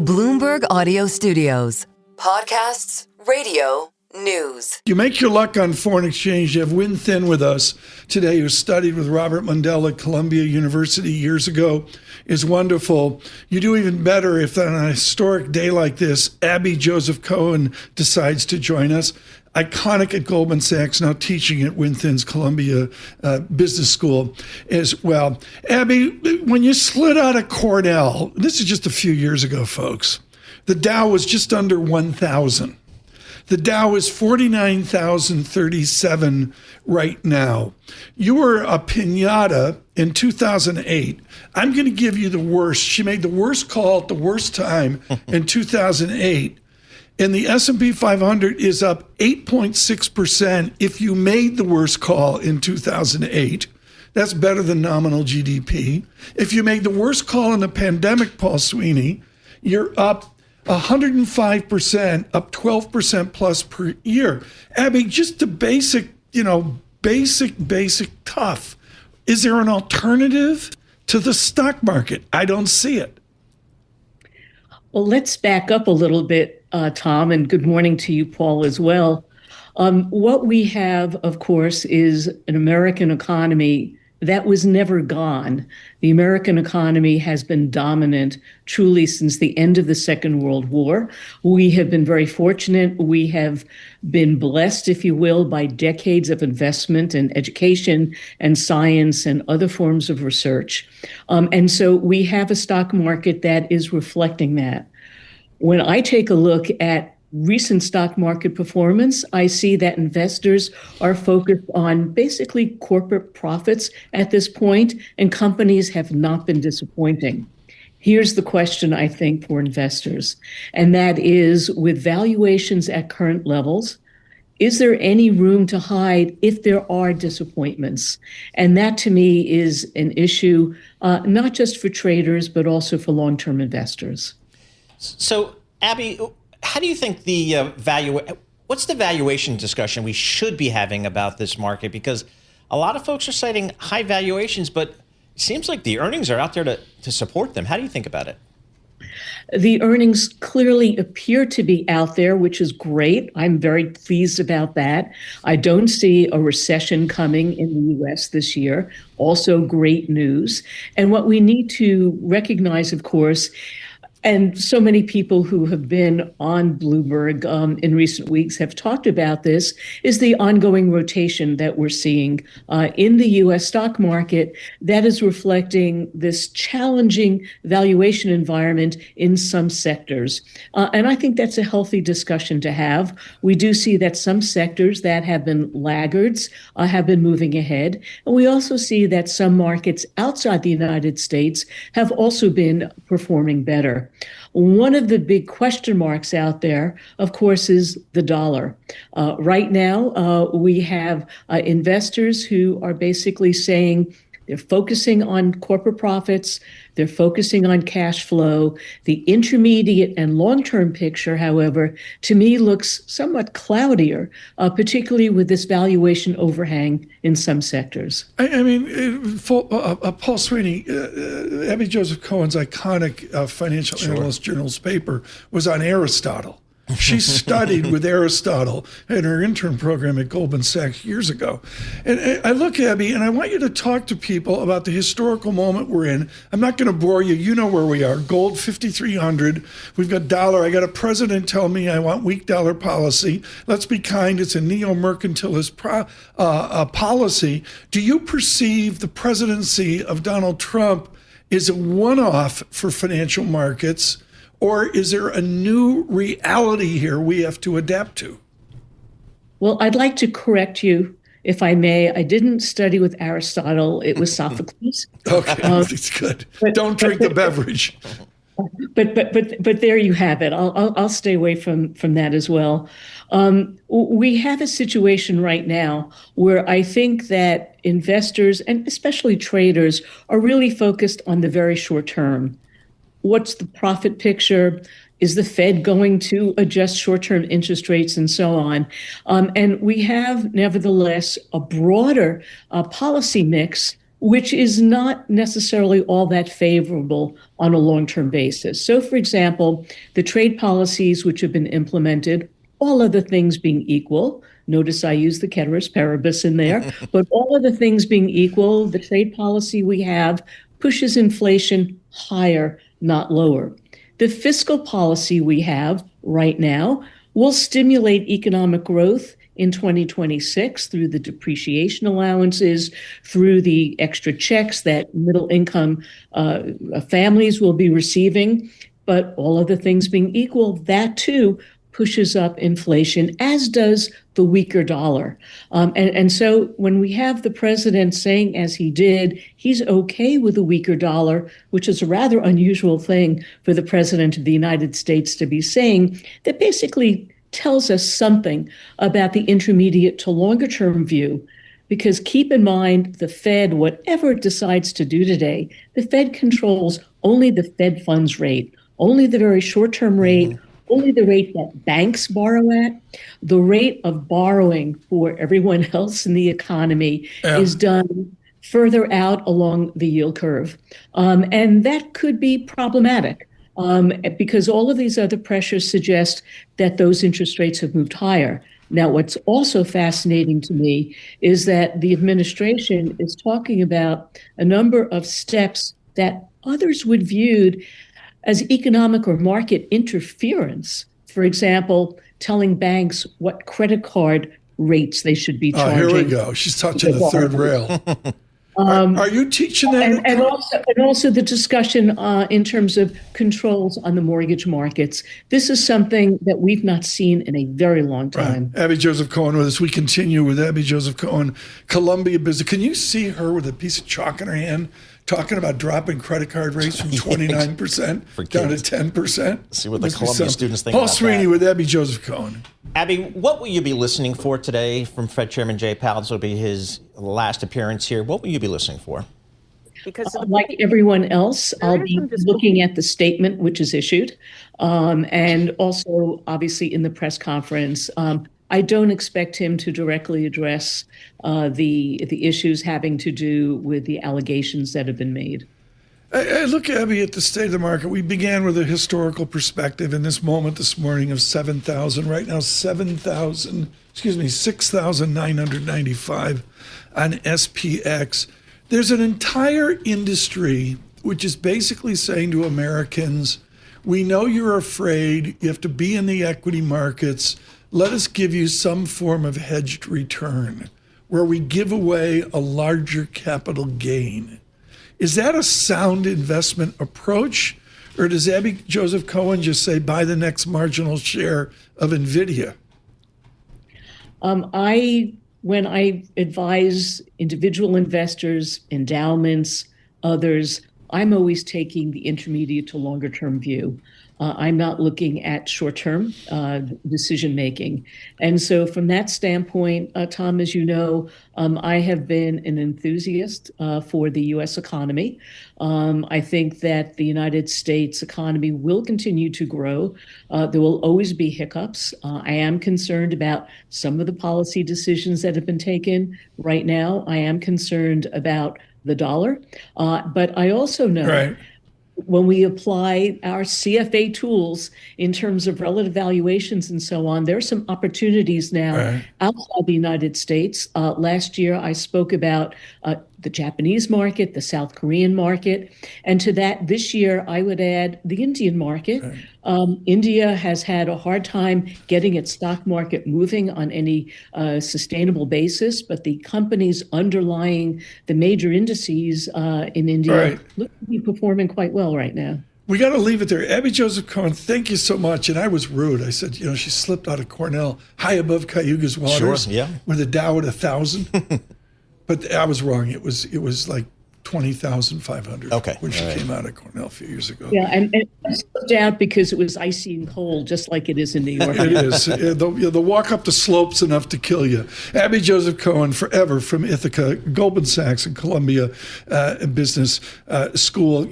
Bloomberg Audio Studios. Podcasts, radio, news. You make your luck on foreign exchange. You have Win Thin with us today, who studied with Robert Mundell at Columbia University years ago, is wonderful. You do even better if on a historic day like this, Abby Joseph Cohen decides to join us. Iconic at Goldman Sachs, now teaching at Win Thin's Columbia Business School as well. Abby, when you slid out of Cornell, this is just a few years ago, folks, the Dow was just under 1,000. The Dow is 49,037 right now. You were a piñata in 2008. I'm going to give you the worst. She made the worst call at the worst time in 2008. And the S&P 500 is up 8.6% if you made the worst call in 2008. That's better than nominal GDP. If you made the worst call in the pandemic, Paul Sweeney, you're up 105%, up 12% plus per year. Abby, just the basic tough. Is there an alternative to the stock market? I don't see it. Well, let's back up a little bit, Tom, and good morning to you, Paul, as well. What we have, of course, is an American economy that was never gone. The American economy has been dominant truly since the end of the Second World War. We have been very fortunate. We have been blessed, if you will, by decades of investment in education and science and other forms of research. And so we have a stock market that is reflecting that. When I take a look at recent stock market performance, I see that investors are focused on basically corporate profits at this point, and companies have not been disappointing. Here's the question, I think, for investors, and that is, with valuations at current levels, is there any room to hide if there are disappointments? And that, to me, is an issue not just for traders, but also for long-term investors. So, Abby, how do you think what's the valuation discussion we should be having about this market? Because a lot of folks are citing high valuations, but it seems like the earnings are out there to support them. How do you think about it? The earnings clearly appear to be out there, which is great. I'm very pleased about that. I don't see a recession coming in the U.S. this year. Also great news. And what we need to recognize, of course, and so many people who have been on Bloomberg in recent weeks have talked about this, is the ongoing rotation that we're seeing in the U.S. stock market that is reflecting this challenging valuation environment in some sectors. And I think that's a healthy discussion to have. We do see that some sectors that have been laggards have been moving ahead. And we also see that some markets outside the United States have also been performing better. One of the big question marks out there, of course, is the dollar. Right now, we have investors who are basically saying they're focusing on corporate profits, they're focusing on cash flow. The intermediate and long-term picture, however, to me looks somewhat cloudier, particularly with this valuation overhang in some sectors. Paul Sweeney, Abby Joseph Cohen's iconic financial analyst journals paper was on Aristotle. She studied with Aristotle in her intern program at Goldman Sachs years ago. And I look, Abby, and I want you to talk to people about the historical moment we're in. I'm not going to bore you. You know where we are. Gold, 5,300. We've got dollar. I got a president tell me I want weak dollar policy. Let's be kind. It's a neo-mercantilist policy. Do you perceive the presidency of Donald Trump is a one-off for financial markets? Or is there a new reality here we have to adapt to? Well, I'd like to correct you, if I may. I didn't study with Aristotle. It was Sophocles. Okay, that's good. Don't drink the beverage. But there you have it. I'll stay away from that as well. We have a situation right now where I think that investors, and especially traders, are really focused on the very short term. What's the profit picture? Is the Fed going to adjust short-term interest rates and so on? And we have, nevertheless, a broader policy mix which is not necessarily all that favorable on a long-term basis. So, for example, the trade policies which have been implemented, all other things being equal, notice I use the ceteris paribus in there, but all other things being equal, the trade policy we have pushes inflation higher, not lower. The fiscal policy we have right now will stimulate economic growth in 2026 through the depreciation allowances, through the extra checks that middle income families will be receiving. But all other things being equal, that too pushes up inflation, as does the weaker dollar. And so when we have the president saying, as he did, he's okay with a weaker dollar, which is a rather unusual thing for the president of the United States to be saying, that basically tells us something about the intermediate to longer term view. Because keep in mind, the Fed, whatever it decides to do today, the Fed controls only the Fed funds rate, only the very short term rate, only the rate that banks borrow at. The rate of borrowing for everyone else in the economy is done further out along the yield curve. And that could be problematic because all of these other pressures suggest that those interest rates have moved higher. Now, what's also fascinating to me is that the administration is talking about a number of steps that others would view as economic or market interference. For example, telling banks what credit card rates they should be charging. Here we go. She's touching the third rail. Are you teaching that? And also the discussion in terms of controls on the mortgage markets. This is something that we've not seen in a very long time. Right. Abby Joseph Cohen with us. We continue with Abby Joseph Cohen, Columbia Business. Can you see her with a piece of chalk in her hand talking about dropping credit card rates from 29% down to 10%? See what the Columbia students think Paul about Sweeney that. with Abby Joseph Cohen. Abby, what will you be listening for today from Fed Chairman Jay Powell? This will be his last appearance here. What will you be listening for? Because like everyone else, I'll be looking at the statement which is issued, and also obviously in the press conference. I don't expect him to directly address the issues having to do with the allegations that have been made. I look, Abby, at the state of the market. We began with a historical perspective in this moment this morning of 7,000. Right now, 6,995 on SPX. There's an entire industry which is basically saying to Americans, we know you're afraid. You have to be in the equity markets. Let us give you some form of hedged return where we give away a larger capital gain. Is that a sound investment approach? Or does Abby Joseph Cohen just say, buy the next marginal share of NVIDIA? When I advise individual investors, endowments, others, I'm always taking the intermediate to longer term view. I'm not looking at short-term decision making. And so from that standpoint, Tom, as you know, I have been an enthusiast for the U.S. economy. I think that the United States economy will continue to grow. There will always be hiccups. I am concerned about some of the policy decisions that have been taken right now. I am concerned about the dollar. But I also know when we apply our CFA tools in terms of relative valuations and so on, there are some opportunities now outside the United States. Last year, I spoke about the Japanese market, the South Korean market. And to that, this year, I would add the Indian market. India has had a hard time getting its stock market moving on any sustainable basis, but the companies underlying the major indices in India look to be performing quite well right now. We got to leave it there. Abby Joseph Cohen, thank you so much. And I was rude. I said, she slipped out of Cornell high above Cayuga's waters with a Dow at 1,000. But I was wrong. It was like 20,500 when she came out of Cornell a few years ago. Yeah, and it slipped out because it was icy and cold, just like it is in New York. It is. The walk up the slope's enough to kill you. Abby Joseph Cohen, forever from Ithaca, Goldman Sachs and Columbia Business School.